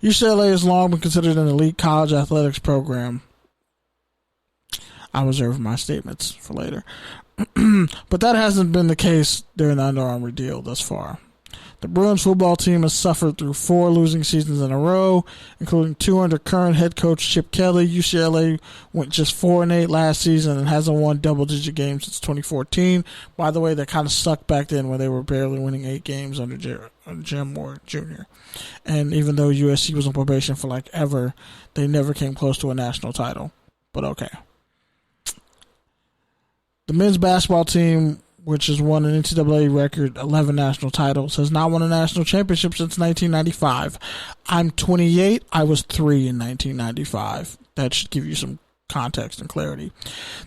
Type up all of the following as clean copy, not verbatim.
UCLA has long been considered an elite college athletics program. I reserve my statements for later. But that hasn't been the case during the Under Armour deal thus far. The Bruins football team has suffered through 4 losing seasons in a row, including 2 under current head coach Chip Kelly. UCLA went just 4-8 last season and hasn't won double-digit games since 2014. By the way, that kind of sucked back then when they were barely winning 8 games under Jim Moore Jr. And even though USC was on probation for like ever, they never came close to a national title. But okay. The men's basketball team, which has won an NCAA record 11 national titles, has not won a national championship since 1995. I'm 28. I was 3 in 1995. That should give you some context and clarity.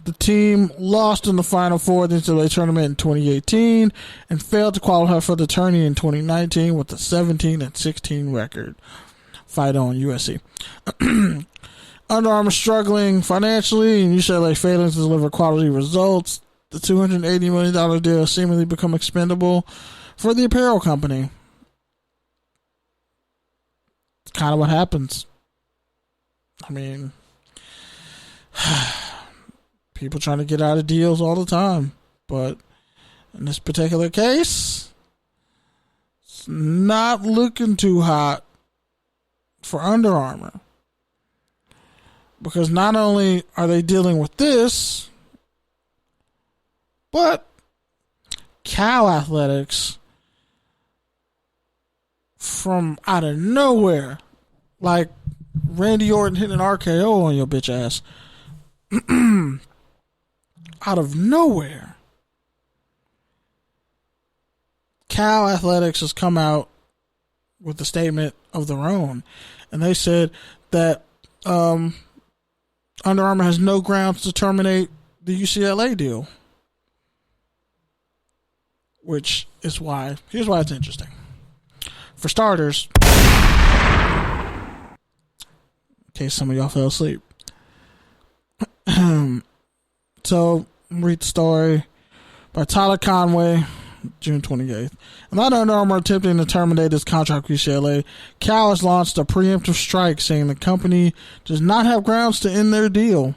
The team lost in the Final Four of the NCAA tournament in 2018 and failed to qualify for the tourney in 2019 with a 17-16 record. Fight on, USC. Under Armour struggling financially and UCLA failing to deliver quality results. The $280 million deal seemingly become expendable for the apparel company. It's kind of what happens. I mean, people trying to get out of deals all the time. But in this particular case, it's not looking too hot for Under Armour. Because not only are they dealing with this, but Cal Athletics, from out of nowhere, like Randy Orton hitting an RKO on your bitch ass, out of nowhere, Cal Athletics has come out with a statement of their own. And they said that Under Armour has no grounds to terminate the UCLA deal. Which is why, here's why it's interesting. For starters, in case some of y'all fell asleep. So, read the story by Tyler Conway, June 28th. And that Under Armour attempting to terminate his contract with UCLA, Cal has launched a preemptive strike saying the company does not have grounds to end their deal.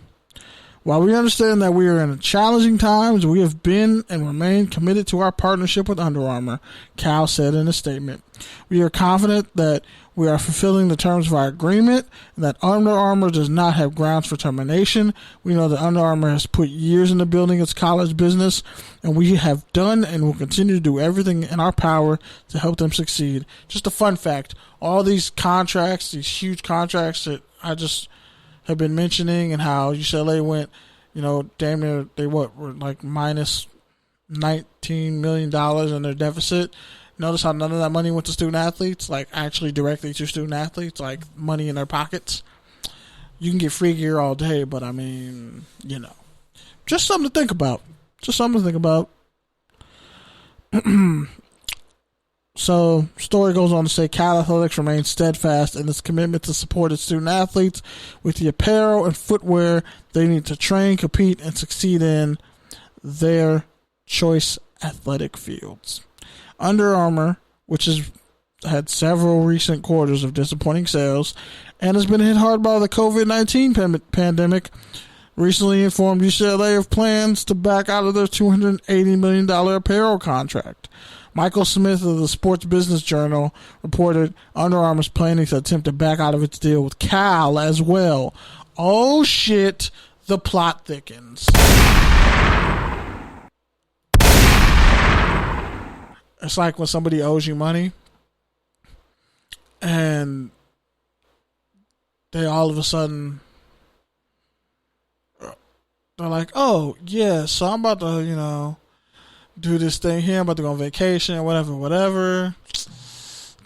While we understand that we are in challenging times, we have been and remain committed to our partnership with Under Armour, Cal said in a statement. We are confident that we are fulfilling the terms of our agreement and that Under Armour does not have grounds for termination. We know that Under Armour has put years into building its college business, and we have done and will continue to do everything in our power to help them succeed. Just a fun fact, all these contracts, these huge contracts that I just have been mentioning, and how UCLA went, damn near, were like minus $19 million in their deficit. Notice how none of that money went to student athletes, like actually directly to student athletes, like money in their pockets. You can get free gear all day, but I mean, just something to think about. So, story goes on to say Cal Athletics remains steadfast in its commitment to support its student athletes with the apparel and footwear they need to train, compete, and succeed in their choice athletic fields. Under Armour, which has had several recent quarters of disappointing sales and has been hit hard by the COVID-19 pandemic, recently informed UCLA of plans to back out of their $280 million apparel contract. Michael Smith of the Sports Business Journal reported Under Armour is planning to attempt to back out of its deal with Cal as well. Oh shit, the plot thickens. It's like when somebody owes you money and they all of a sudden, they're like, oh yeah, so I'm about to, do this thing here. I'm about to go on vacation, whatever.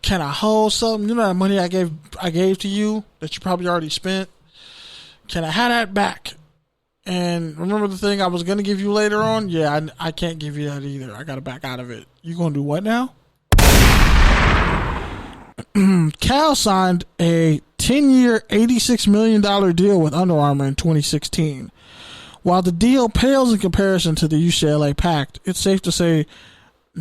Can I hold something? That money I gave to you that you probably already spent. Can I have that back? And remember the thing I was going to give you later on? Yeah, I can't give you that either. I got to back out of it. You going to do what now? Cal signed a 10-year, $86 million deal with Under Armour in 2016. While the deal pales in comparison to the UCLA pact, it's safe to say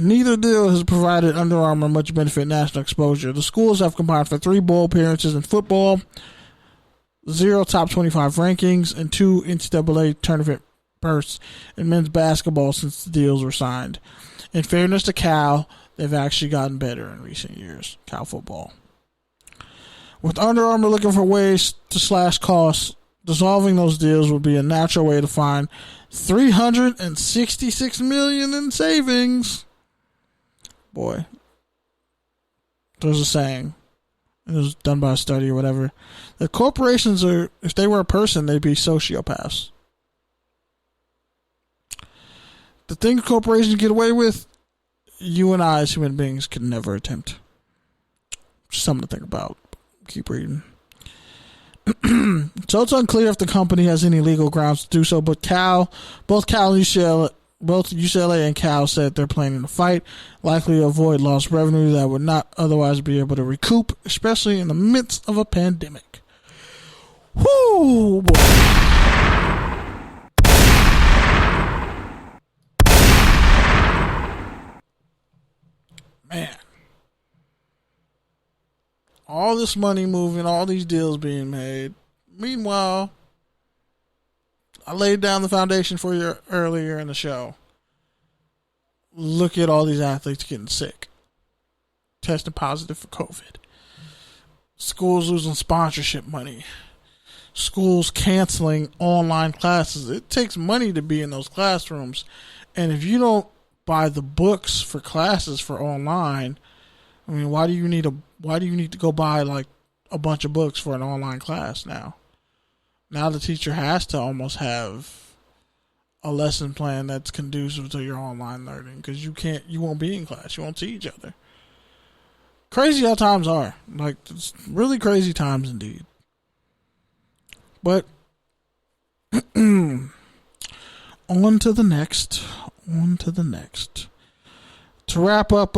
Neither deal has provided Under Armour much benefit national exposure. The schools have combined for 3 bowl appearances in football, 0 top 25 rankings, and 2 NCAA tournament berths in men's basketball since the deals were signed. In fairness to Cal, they've actually gotten better in recent years, Cal football. With Under Armour looking for ways to slash costs, dissolving those deals would be a natural way to find $366 million in savings. Boy, there's a saying, it was done by a study or whatever, that corporations are, if they were a person, they'd be sociopaths. The things corporations get away with, you and I as human beings could never attempt. Something to think about. Keep reading. So it's unclear if the company has any legal grounds to do so, but both UCLA and Cal said they're planning to fight, likely to avoid lost revenue that would not otherwise be able to recoup, especially in the midst of a pandemic. Whoo, boy. Man. All this money moving, all these deals being made. Meanwhile, I laid down the foundation for you earlier in the show. Look at all these athletes getting sick, testing positive for COVID. Schools losing sponsorship money. Schools canceling online classes. It takes money to be in those classrooms. And if you don't buy the books for classes for online, I mean, why do you need to go buy like a bunch of books for an online class now? Now the teacher has to almost have a lesson plan that's conducive to your online learning, because you won't be in class. You won't see each other. Crazy how times are. Like, it's really crazy times indeed. But on to the next. To wrap up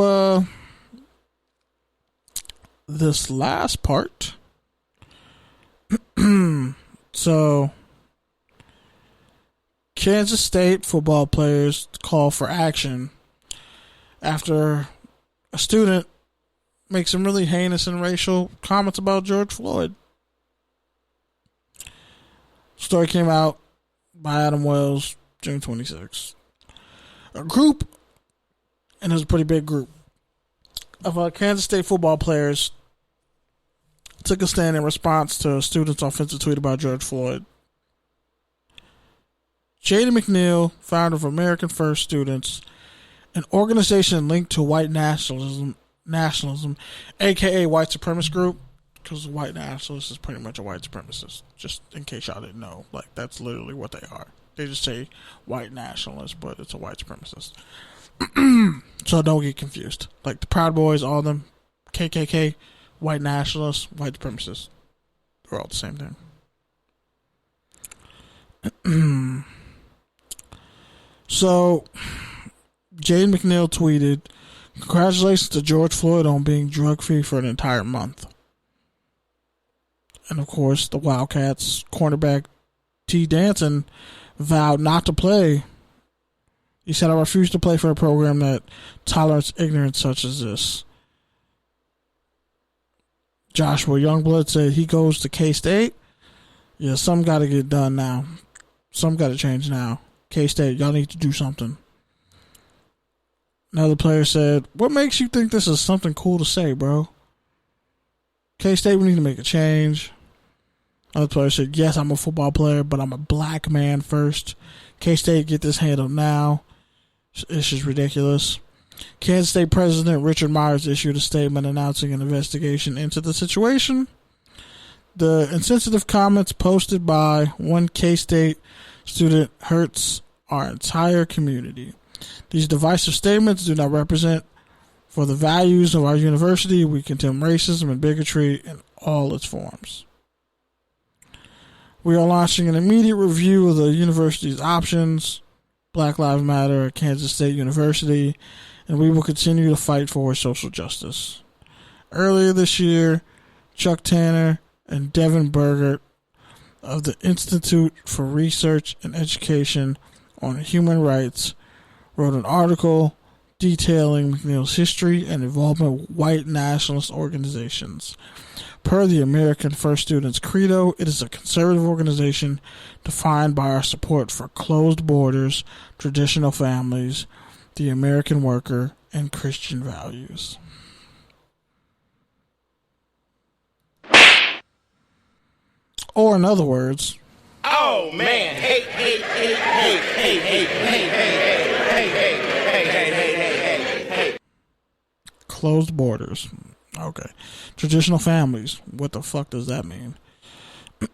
this last part. So, Kansas State football players call for action after a student makes some really heinous and racial comments about George Floyd. Story came out by Adam Wells, June 26th. A group, and it was a pretty big group, of Kansas State football players took a stand in response to a student's offensive tweet about George Floyd. Jaden McNeil, founder of American First Students, an organization linked to white nationalism, aka white supremacist group, because white nationalist is pretty much a white supremacist. Just in case y'all didn't know, like, that's literally what they are. They just say white nationalist, but it's a white supremacist. So don't get confused. Like the Proud Boys, all of them, KKK, white nationalists, white supremacists, they're all the same thing. So, Jaden McNeil tweeted, "Congratulations to George Floyd on being drug-free for an entire month." And of course, the Wildcats cornerback T. Danson vowed not to play. He said, "I refuse to play for a program that tolerates ignorance such as this." Joshua Youngblood said he goes to K-State. Yeah, something got to get done now. Something got to change now. K-State, y'all need to do something. Another player said, "What makes you think this is something cool to say, bro? K-State, we need to make a change." Another player said, "Yes, I'm a football player, but I'm a black man first. K-State, get this handled now. It's just ridiculous." Kansas State President Richard Myers issued a statement announcing an investigation into the situation. The insensitive comments posted by one K-State student hurts our entire community. These divisive statements do not represent for the values of our university. We condemn racism and bigotry in all its forms. We are launching an immediate review of the university's options, Black Lives Matter at Kansas State University, and we will continue to fight for social justice. Earlier this year, Chuck Tanner and Devin Burgert of the Institute for Research and Education on Human Rights wrote an article detailing McNeil's history and involvement with white nationalist organizations. Per the American First Students Credo, it is a conservative organization defined by our support for closed borders, traditional families, the American worker, and Christian values. Or in other words, oh man, hey, hey, hey, hey, hey, hey, hey, hey, hey, hey, hey, hey. Closed borders. Okay. Traditional families. What the fuck does that mean?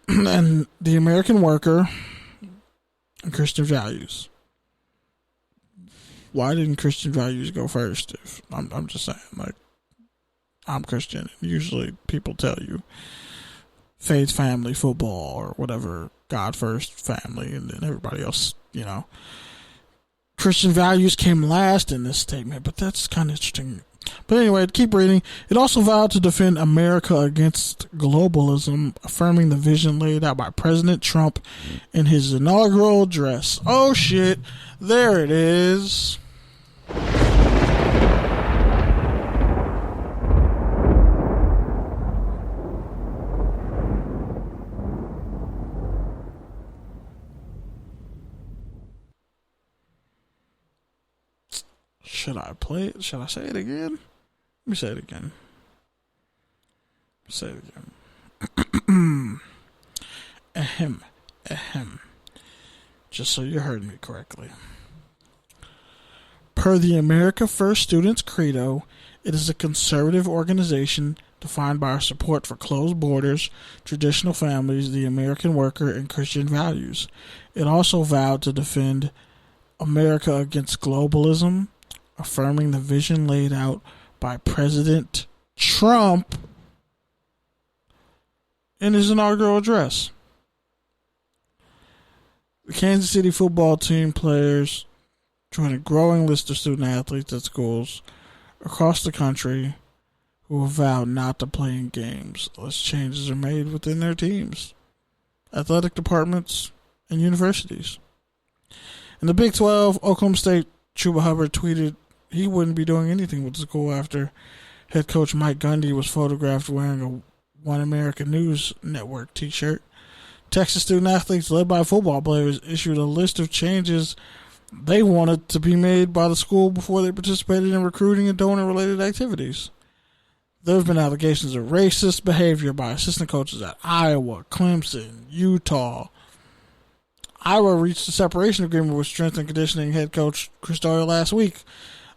And the American worker and Christian values. Why didn't Christian values go first? If I'm just saying, like, I'm Christian. Usually people tell you faith, family, football, or whatever, God first, family, and then everybody else, you know. Christian values came last in this statement, but that's kind of interesting. But anyway, keep reading. It also vowed to defend America against globalism, affirming the vision laid out by President Trump in his inaugural address. Oh shit, there it is. Should I play it? Should I say it again? Let me say it again. Say it again. Ahem. Ahem. Just so you heard me correctly. Per the America First Students Credo, it is a conservative organization defined by our support for closed borders, traditional families, the American worker, and Christian values. It also vowed to defend America against globalism, affirming the vision laid out by President Trump in his inaugural address. The Kansas City football team players join a growing list of student athletes at schools across the country who have vowed not to play in games unless changes are made within their teams, athletic departments, and universities. In the Big 12, Oklahoma State Chuba Hubbard tweeted he wouldn't be doing anything with the school after head coach Mike Gundy was photographed wearing a One American News Network t-shirt. Texas student athletes led by football players issued a list of changes they wanted to be made by the school before they participated in recruiting and donor-related activities. There have been allegations of racist behavior by assistant coaches at Iowa, Clemson, Utah. Iowa reached a separation agreement with strength and conditioning head coach Chris Doyle last week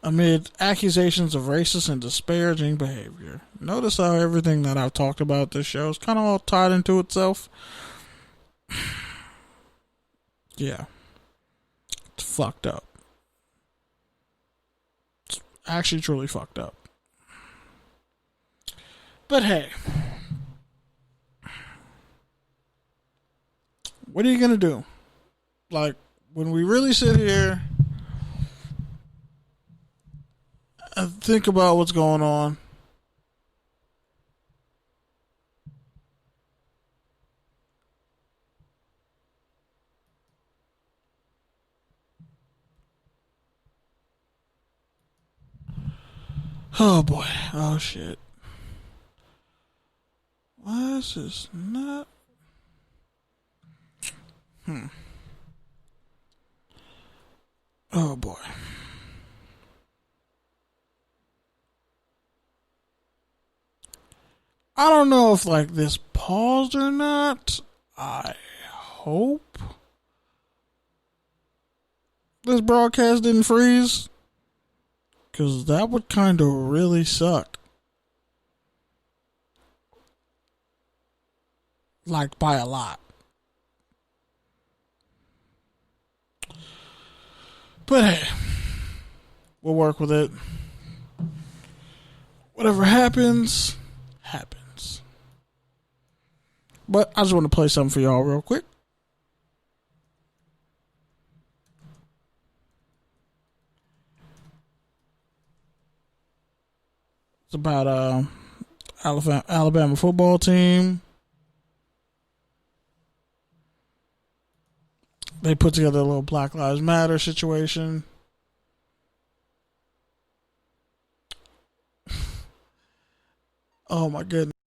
amid accusations of racist and disparaging behavior. Notice how everything that I've talked about this show is kind of all tied into itself. Yeah. It's fucked up. It's actually truly fucked up. But hey, what are you going to do? Like, when we really sit here and think about what's going on, oh boy, oh shit. Why is this not? Oh boy. I don't know if like this paused or not. I hope this broadcast didn't freeze, because that would kind of really suck. Like by a lot. But hey, we'll work with it. Whatever happens, happens. But I just want to play something for y'all real quick. It's about Alabama football team. They put together a little Black Lives Matter situation. Oh my goodness.